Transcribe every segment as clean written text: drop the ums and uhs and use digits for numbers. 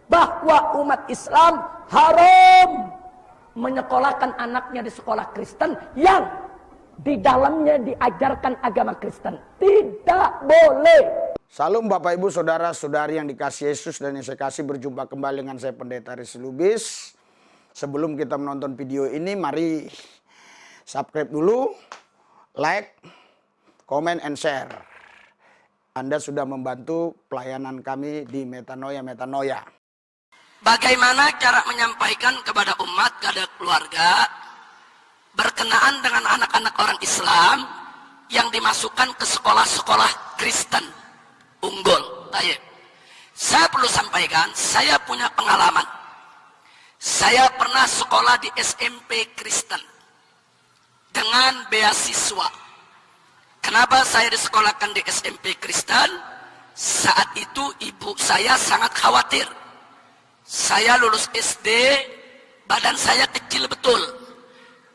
bahwa umat Islam haram menyekolahkan anaknya di sekolah Kristen yang di dalamnya diajarkan agama Kristen. Tidak boleh. Salam Bapak Ibu Saudara-saudari yang dikasihi Yesus dan yang saya kasih, berjumpa kembali dengan saya Pendeta Aris Lubis. Sebelum kita menonton video ini, mari subscribe dulu, like, comment, and share. Anda sudah membantu pelayanan kami di Metanoia. Bagaimana cara menyampaikan kepada umat, kepada keluarga, berkenaan dengan anak-anak orang Islam yang dimasukkan ke sekolah-sekolah Kristen unggul. Baik. Saya perlu sampaikan, saya punya pengalaman. Saya pernah sekolah di SMP Kristen dengan beasiswa. Kenapa saya disekolahkan di SMP Kristen? Saat itu ibu saya sangat khawatir. Saya lulus SD, badan saya kecil betul.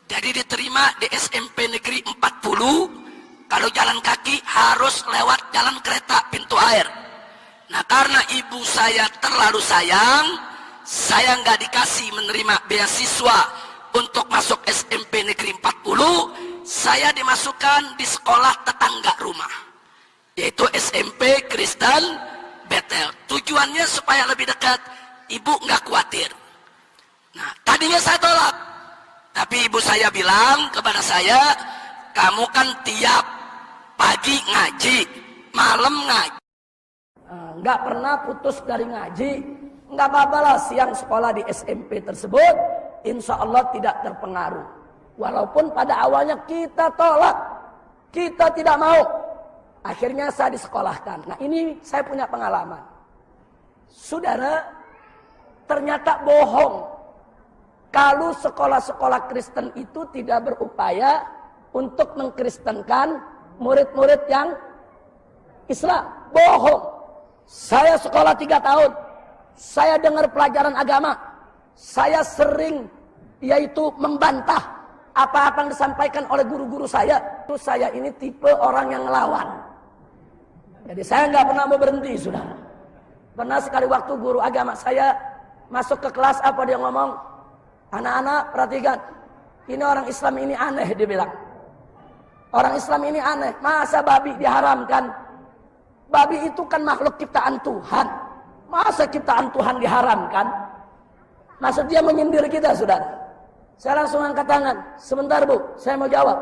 Jadi diterima di SMP Negeri 40, kalau jalan kaki harus lewat jalan kereta pintu air. Nah, karena ibu saya terlalu sayang, saya nggak dikasih menerima beasiswa untuk masuk SMP Negeri 40, saya dimasukkan di sekolah tetangga rumah, yaitu SMP Kristen Betel. Tujuannya supaya lebih dekat, ibu nggak khawatir. Nah, tadinya saya tolak, tapi ibu saya bilang kepada saya, kamu kan tiap pagi ngaji, malam ngaji. Nggak pernah putus dari ngaji. Nggak apa-apa lah siang sekolah di SMP tersebut, insya Allah tidak terpengaruh. Walaupun pada awalnya kita tolak, kita tidak mau. Akhirnya saya disekolahkan. Nah, ini saya punya pengalaman. Saudara, ternyata bohong kalau sekolah-sekolah Kristen itu tidak berupaya untuk mengkristenkan murid-murid yang Islam. Bohong. Saya sekolah 3 tahun, saya dengar pelajaran agama, saya sering yaitu membantah apa-apa yang disampaikan oleh guru-guru saya. Saya ini tipe orang yang ngelawan. Jadi saya nggak pernah mau berhenti, saudara. Pernah sekali waktu guru agama saya masuk ke kelas, apa dia ngomong, anak-anak perhatikan, ini orang Islam ini aneh, dia bilang. Orang Islam ini aneh, masa babi diharamkan? Babi itu kan makhluk ciptaan Tuhan, masa ciptaan Tuhan diharamkan? Maksud dia menyindir kita, saudara. Saya langsung angkat tangan, sebentar bu, saya mau jawab.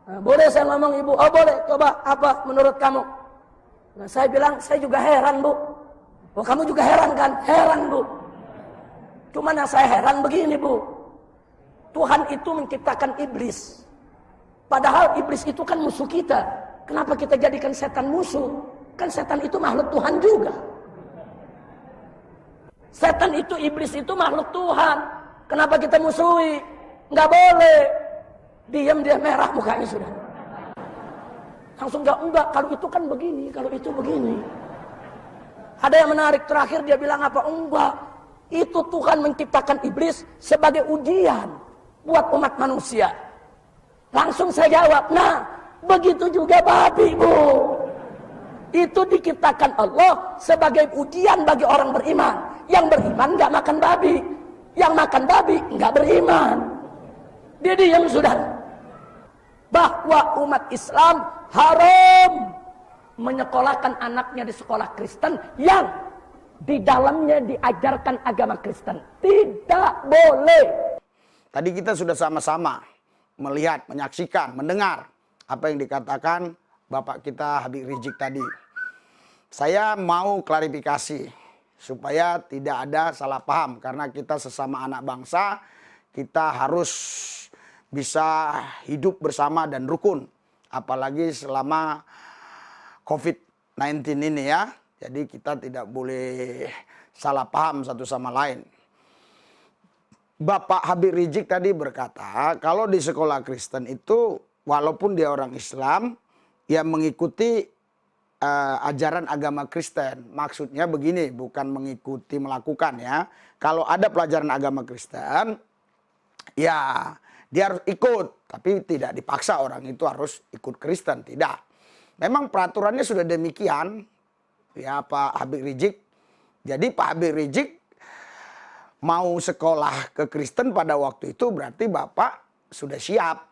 Nah, boleh saya ngomong ibu? Oh boleh, coba apa menurut kamu? Nah, saya bilang, saya juga heran bu. Oh kamu juga heran kan? Heran bu. Cuman yang saya heran begini bu, Tuhan itu menciptakan iblis. Padahal iblis itu kan musuh kita. Kenapa kita jadikan setan musuh? Kan setan itu makhluk Tuhan juga. Setan itu, iblis itu makhluk Tuhan. Kenapa kita musuhi? Nggak boleh. Diam dia merah mukanya sudah. Langsung enggak, kalau itu kan begini, kalau itu begini. Ada yang menarik, terakhir dia bilang apa? Enggak. Itu Tuhan menciptakan iblis sebagai ujian buat umat manusia. Langsung saya jawab, nah begitu juga babi bu. Itu diciptakan Allah sebagai ujian bagi orang beriman. Yang beriman nggak makan babi, yang makan babi nggak beriman. Dia diam sudah. Bahwa umat Islam haram menyekolahkan anaknya di sekolah Kristen yang di dalamnya diajarkan agama Kristen. Tidak boleh. Tadi kita sudah sama-sama melihat, menyaksikan, mendengar apa yang dikatakan Bapak kita Habib Rizik tadi. Saya mau klarifikasi supaya tidak ada salah paham, karena kita sesama anak bangsa, kita harus bisa hidup bersama dan rukun, apalagi selama COVID-19 ini ya. Jadi kita tidak boleh salah paham satu sama lain. Bapak Habib Rizik tadi berkata kalau di sekolah Kristen itu walaupun dia orang Islam, ya mengikuti ajaran agama Kristen. Maksudnya begini, bukan mengikuti, melakukan ya. Kalau ada pelajaran agama Kristen, ya dia harus ikut. Tapi tidak dipaksa orang itu harus ikut Kristen, tidak. Memang peraturannya sudah demikian. Ya Pak Habib Rizik Jadi Pak Habib Rizik mau sekolah ke Kristen pada waktu itu berarti Bapak sudah siap.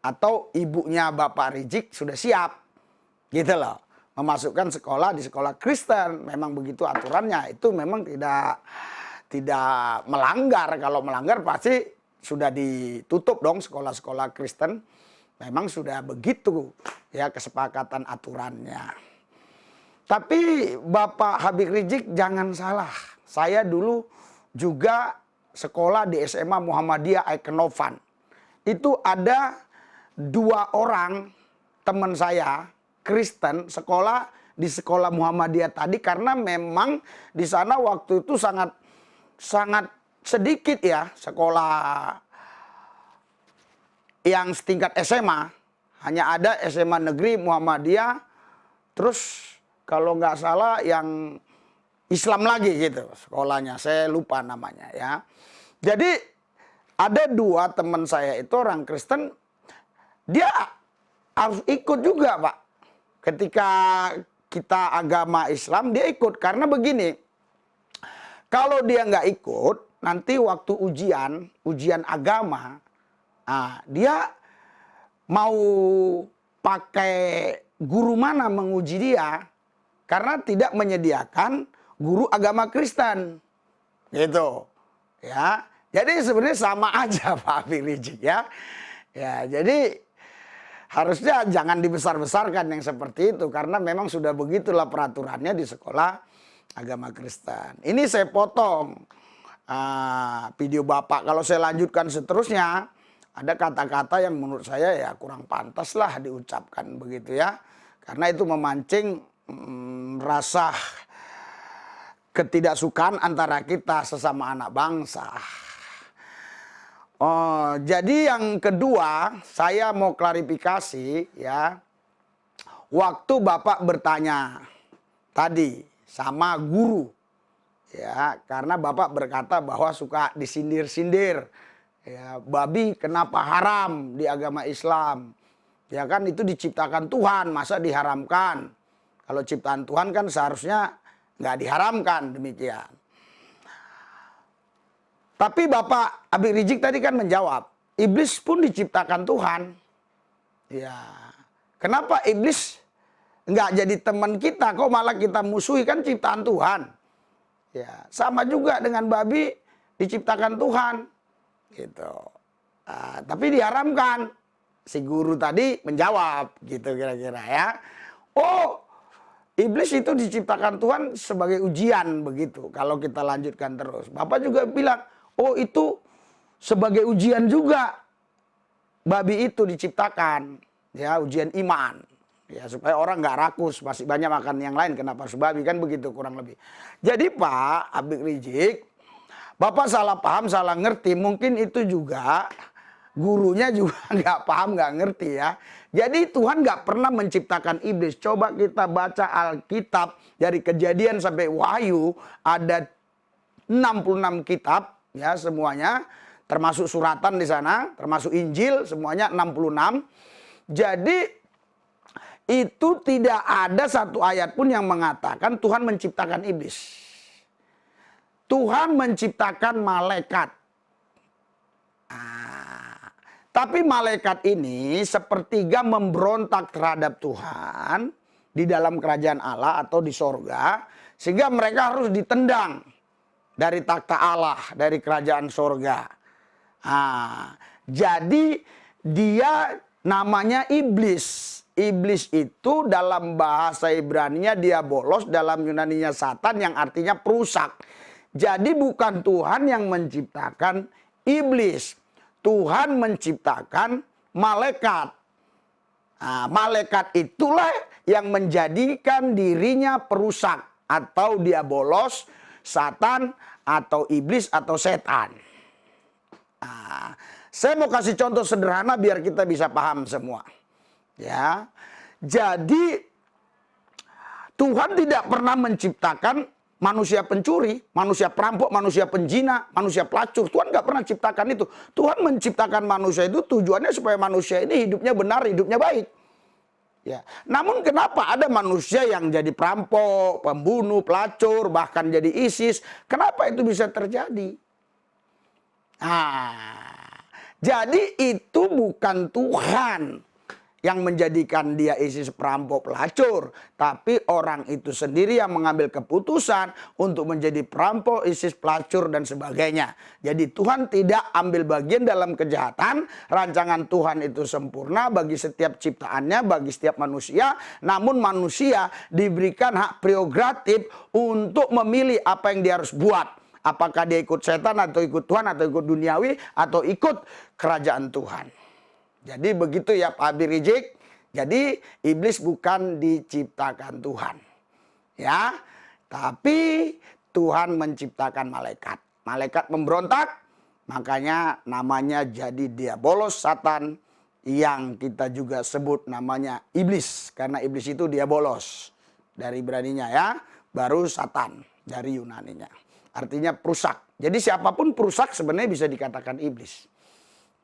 Atau ibunya Bapak Rizik sudah siap. Gitu loh. Memasukkan sekolah di sekolah Kristen. Memang begitu aturannya. Itu memang tidak melanggar. Kalau melanggar pasti sudah ditutup dong sekolah-sekolah Kristen. Memang sudah begitu ya kesepakatan aturannya. Tapi Bapak Habib Rizik jangan salah. Saya dulu juga sekolah di SMA Muhammadiyah Aikenovan. Itu ada 2 orang teman saya Kristen sekolah di sekolah Muhammadiyah tadi karena memang di sana waktu itu sangat sedikit ya sekolah yang setingkat SMA. Hanya ada SMA Negeri Muhammadiyah, terus kalau nggak salah yang Islam lagi gitu sekolahnya, saya lupa namanya ya. Jadi ada 2 teman saya itu orang Kristen, dia harus ikut juga Pak. Ketika kita agama Islam dia ikut karena begini, kalau dia nggak ikut nanti waktu ujian agama, dia mau pakai guru mana menguji dia karena tidak menyediakan guru agama Kristen. Gitu. Ya. Jadi sebenarnya sama aja Pak Habib Rizik ya. Ya, jadi harusnya jangan dibesar-besarkan yang seperti itu karena memang sudah begitulah peraturannya di sekolah agama Kristen. Ini saya potong video Bapak. Kalau saya lanjutkan seterusnya, ada kata-kata yang menurut saya ya kurang pantas lah diucapkan begitu ya. Karena itu memancing rasa ketidaksukaan antara kita sesama anak bangsa. Oh, jadi yang kedua saya mau klarifikasi ya. Waktu Bapak bertanya tadi sama guru ya, karena Bapak berkata bahwa suka disindir-sindir. Ya, babi kenapa haram di agama Islam? Ya kan itu diciptakan Tuhan, masa diharamkan? Kalau ciptaan Tuhan kan seharusnya nggak diharamkan demikian. Tapi Bapak Habib Rizik tadi kan menjawab, iblis pun diciptakan Tuhan. Ya, kenapa iblis nggak jadi teman kita? Kok malah kita musuhi, kan ciptaan Tuhan? Ya, sama juga dengan babi diciptakan Tuhan. Gitu. Tapi diharamkan. Si guru tadi menjawab, gitu kira-kira ya. Oh, iblis itu diciptakan Tuhan sebagai ujian begitu. Kalau kita lanjutkan terus, Bapak juga bilang, oh itu sebagai ujian juga babi itu diciptakan, ya ujian iman, ya supaya orang nggak rakus, masih banyak makan yang lain, kenapa harus babi, kan begitu kurang lebih. Jadi Pak Habib Rizik, Bapak salah paham, salah ngerti, mungkin itu juga gurunya juga nggak paham, nggak ngerti ya. Jadi Tuhan nggak pernah menciptakan iblis. Coba kita baca Alkitab dari Kejadian sampai Wahyu, ada 66 kitab. Ya, semuanya termasuk suratan di sana, termasuk Injil, semuanya 66. Jadi itu tidak ada satu ayat pun yang mengatakan Tuhan menciptakan iblis. Tuhan menciptakan malaikat. Tapi malaikat ini sepertiga memberontak terhadap Tuhan di dalam kerajaan Allah atau di sorga, sehingga mereka harus ditendang dari takhta Allah, dari kerajaan sorga. Jadi dia namanya iblis. Iblis itu dalam bahasa Ibrani-nya diabolos, dalam Yunani-nya Satan, yang artinya perusak. Jadi bukan Tuhan yang menciptakan iblis. Tuhan menciptakan malaikat. Malaikat itulah yang menjadikan dirinya perusak atau diabolos, Satan atau iblis atau setan. Saya mau kasih contoh sederhana biar kita bisa paham semua. Ya, jadi Tuhan tidak pernah menciptakan manusia pencuri, manusia perampok, manusia penjina, manusia pelacur. Tuhan nggak pernah ciptakan itu. Tuhan menciptakan manusia itu tujuannya supaya manusia ini hidupnya benar, hidupnya baik. Ya. Namun kenapa ada manusia yang jadi perampok, pembunuh, pelacur, bahkan jadi ISIS? Kenapa itu bisa terjadi? Jadi itu bukan Tuhan yang menjadikan dia ISIS, perampok, pelacur. Tapi orang itu sendiri yang mengambil keputusan untuk menjadi perampok, ISIS, pelacur, dan sebagainya. Jadi Tuhan tidak ambil bagian dalam kejahatan. Rancangan Tuhan itu sempurna bagi setiap ciptaannya, bagi setiap manusia. Namun manusia diberikan hak prerogatif untuk memilih apa yang dia harus buat. Apakah dia ikut setan atau ikut Tuhan atau ikut duniawi atau ikut kerajaan Tuhan. Jadi begitu ya Pak Habib Rizik. Jadi iblis bukan diciptakan Tuhan. Ya. Tapi Tuhan menciptakan malaikat. Malaikat memberontak. Makanya namanya jadi diabolos, Satan. Yang kita juga sebut namanya iblis. Karena iblis itu diabolos. Dari Ibraninya ya. Baru Satan dari Yunaninya. Artinya perusak. Jadi siapapun perusak sebenarnya bisa dikatakan iblis.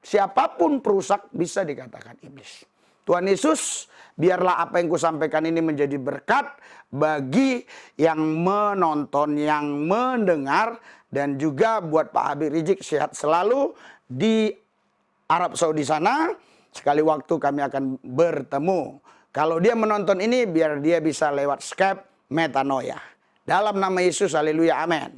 Siapapun perusak bisa dikatakan iblis. Tuhan Yesus, biarlah apa yang kusampaikan ini menjadi berkat bagi yang menonton, yang mendengar. Dan juga buat Pak Habib Rizik sehat selalu di Arab Saudi sana. Sekali waktu kami akan bertemu. Kalau dia menonton ini biar dia bisa lewat Skype metanoia. Dalam nama Yesus, haleluya, amin.